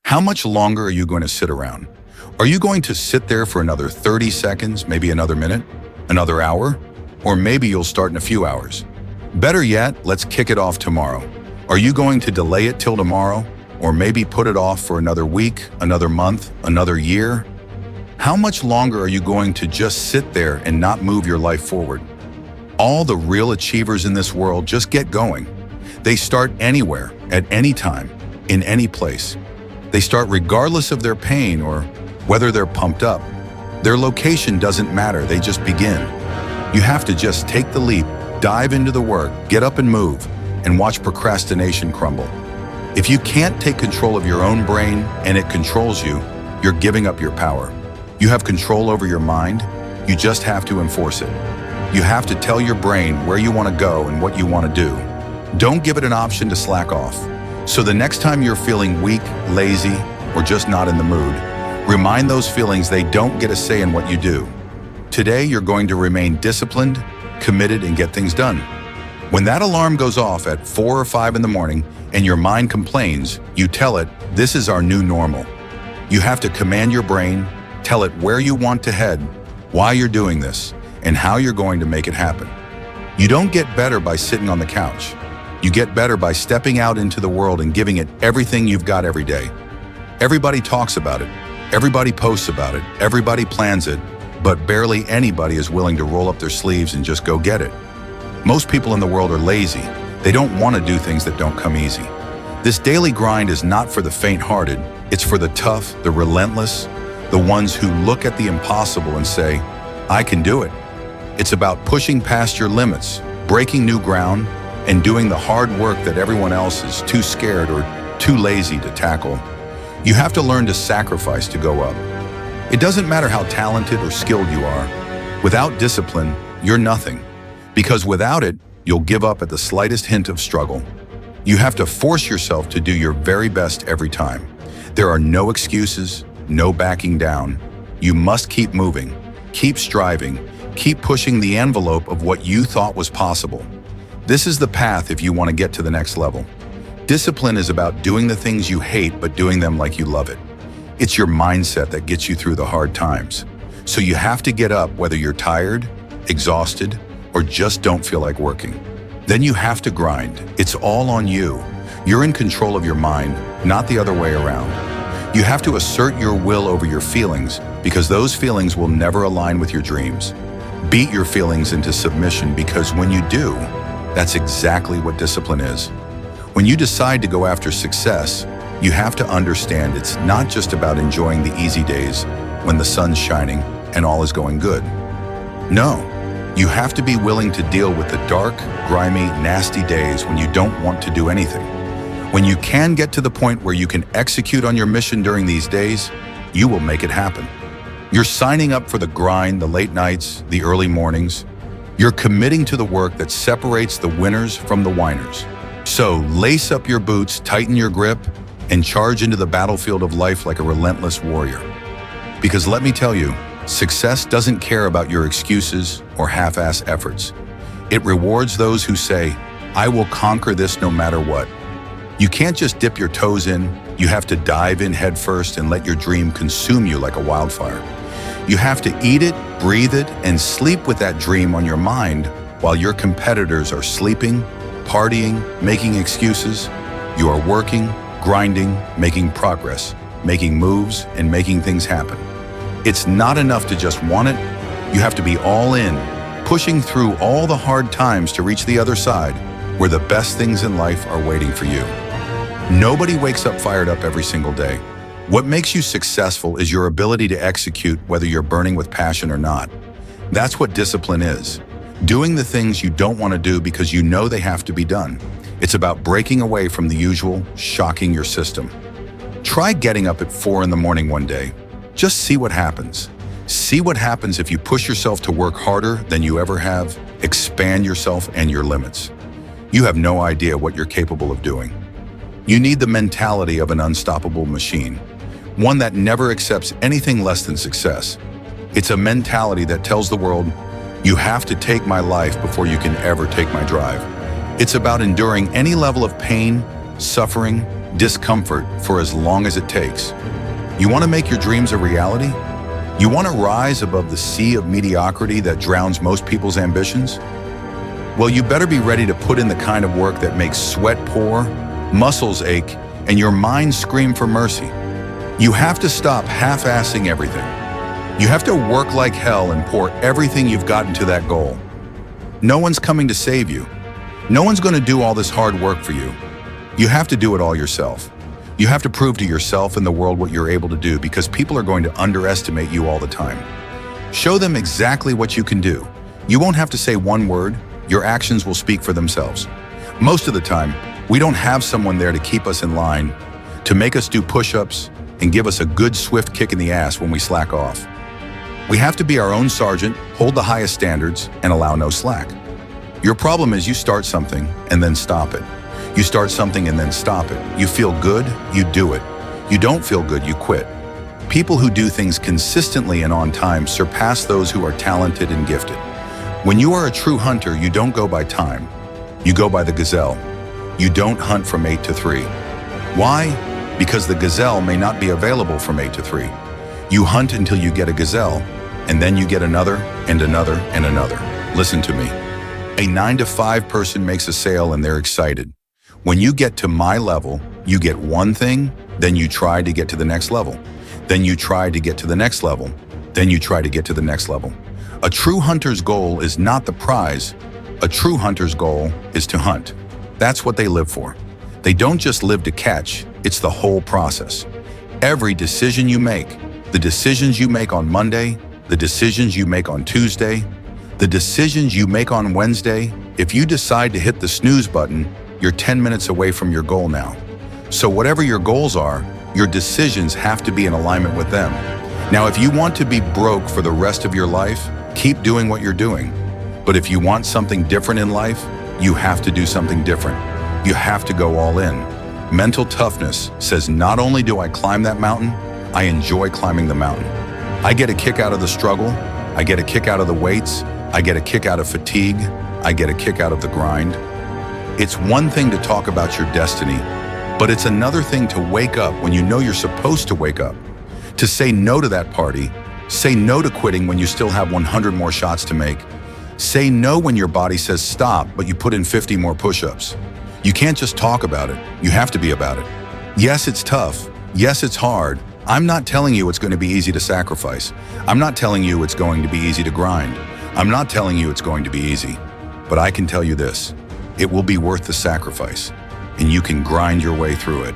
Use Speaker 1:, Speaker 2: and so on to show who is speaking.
Speaker 1: How much longer are you going to sit around? Are you going to sit there for another 30 seconds, maybe another minute, another hour? Or maybe you'll start in a few hours. Better yet, let's kick it off tomorrow. Are you going to delay it till tomorrow? Or maybe put it off for another week, another month, another year? How much longer are you going to just sit there and not move your life forward? All the real achievers in this world just get going. They start anywhere, at any time, in any place. They start regardless of their pain or whether they're pumped up. Their location doesn't matter, they just begin. You have to just take the leap, dive into the work, get up and move, and watch procrastination crumble. If you can't take control of your own brain and it controls you, you're giving up your power. You have control over your mind, you just have to enforce it. You have to tell your brain where you want to go and what you want to do. Don't give it an option to slack off. So the next time you're feeling weak, lazy, or just not in the mood, remind those feelings they don't get a say in what you do. Today, you're going to remain disciplined, committed, and get things done. When that alarm goes off at 4 or 5 in the morning and your mind complains, you tell it, this is our new normal. You have to command your brain, tell it where you want to head, why you're doing this, and how you're going to make it happen. You don't get better by sitting on the couch. You get better by stepping out into the world and giving it everything you've got every day. Everybody talks about it. Everybody posts about it. Everybody plans it. But barely anybody is willing to roll up their sleeves and just go get it. Most people in the world are lazy. They don't want to do things that don't come easy. This daily grind is not for the faint-hearted. It's for the tough, the relentless, the ones who look at the impossible and say, I can do it. It's about pushing past your limits, breaking new ground, and doing the hard work that everyone else is too scared or too lazy to tackle. You have to learn to sacrifice to go up. It doesn't matter how talented or skilled you are. Without discipline, you're nothing. Because without it, you'll give up at the slightest hint of struggle. You have to force yourself to do your very best every time. There are no excuses, no backing down. You must keep moving, keep striving, keep pushing the envelope of what you thought was possible. This is the path if you want to get to the next level. Discipline is about doing the things you hate but doing them like you love it. It's your mindset that gets you through the hard times. So you have to get up whether you're tired, exhausted, or just don't feel like working. Then you have to grind. It's all on you. You're in control of your mind, not the other way around. You have to assert your will over your feelings because those feelings will never align with your dreams. Beat your feelings into submission because when you do, that's exactly what discipline is. When you decide to go after success, you have to understand it's not just about enjoying the easy days when the sun's shining and all is going good. No, you have to be willing to deal with the dark, grimy, nasty days when you don't want to do anything. When you can get to the point where you can execute on your mission during these days, you will make it happen. You're signing up for the grind, the late nights, the early mornings. You're committing to the work that separates the winners from the whiners. So lace up your boots, tighten your grip, and charge into the battlefield of life like a relentless warrior. Because let me tell you, success doesn't care about your excuses or half-ass efforts. It rewards those who say, I will conquer this no matter what. You can't just dip your toes in, you have to dive in headfirst and let your dream consume you like a wildfire. You have to eat it, breathe it, and sleep with that dream on your mind while your competitors are sleeping, partying, making excuses. You are working, grinding, making progress, making moves, and making things happen. It's not enough to just want it. You have to be all in, pushing through all the hard times to reach the other side, where the best things in life are waiting for you. Nobody wakes up fired up every single day. What makes you successful is your ability to execute whether you're burning with passion or not. That's what discipline is. Doing the things you don't want to do because you know they have to be done. It's about breaking away from the usual, shocking your system. Try getting up at 4 in the morning one day. Just see what happens. See what happens if you push yourself to work harder than you ever have, expand yourself and your limits. You have no idea what you're capable of doing. You need the mentality of an unstoppable machine, one that never accepts anything less than success. It's a mentality that tells the world, you have to take my life before you can ever take my drive. It's about enduring any level of pain, suffering, discomfort for as long as it takes. You want to make your dreams a reality? You want to rise above the sea of mediocrity that drowns most people's ambitions? Well, you better be ready to put in the kind of work that makes sweat pour, muscles ache, and your mind scream for mercy. You have to stop half-assing everything. You have to work like hell and pour everything you've got into that goal. No one's coming to save you. No one's going to do all this hard work for you. You have to do it all yourself. You have to prove to yourself and the world what you're able to do, because people are going to underestimate you all the time. Show them exactly what you can do. You won't have to say one word. Your actions will speak for themselves. Most of the time, we don't have someone there to keep us in line, to make us do push-ups and give us a good swift kick in the ass when we slack off. We have to be our own sergeant, hold the highest standards, and allow no slack. Your problem is you start something and then stop it. You start something and then stop it. You feel good, you do it. You don't feel good, you quit. People who do things consistently and on time surpass those who are talented and gifted. When you are a true hunter, you don't go by time. You go by the gazelle. You don't hunt from 8 to 3. Why? Because the gazelle may not be available from 8 to 3. You hunt until you get a gazelle, and then you get another and another and another. Listen to me. A 9 to 5 person makes a sale and they're excited. When you get to my level, you get one thing, then you try to get to the next level. Then you try to get to the next level. Then you try to get to the next level. A true hunter's goal is not the prize. A true hunter's goal is to hunt. That's what they live for. They don't just live to catch, it's the whole process. Every decision you make, the decisions you make on Monday, the decisions you make on Tuesday, the decisions you make on Wednesday, if you decide to hit the snooze button, you're 10 minutes away from your goal now. So whatever your goals are, your decisions have to be in alignment with them. Now, if you want to be broke for the rest of your life, keep doing what you're doing. But if you want something different in life, you have to do something different. You have to go all in. Mental toughness says, not only do I climb that mountain, I enjoy climbing the mountain. I get a kick out of the struggle. I get a kick out of the weights. I get a kick out of fatigue. I get a kick out of the grind. It's one thing to talk about your destiny, but it's another thing to wake up when you know you're supposed to wake up. To say no to that party. Say no to quitting when you still have 100 more shots to make. Say no when your body says stop, but you put in 50 more push-ups. You can't just talk about it. You have to be about it. Yes, it's tough. Yes, it's hard. I'm not telling you it's going to be easy to sacrifice. I'm not telling you it's going to be easy to grind. I'm not telling you it's going to be easy. But I can tell you this. It will be worth the sacrifice, and you can grind your way through it.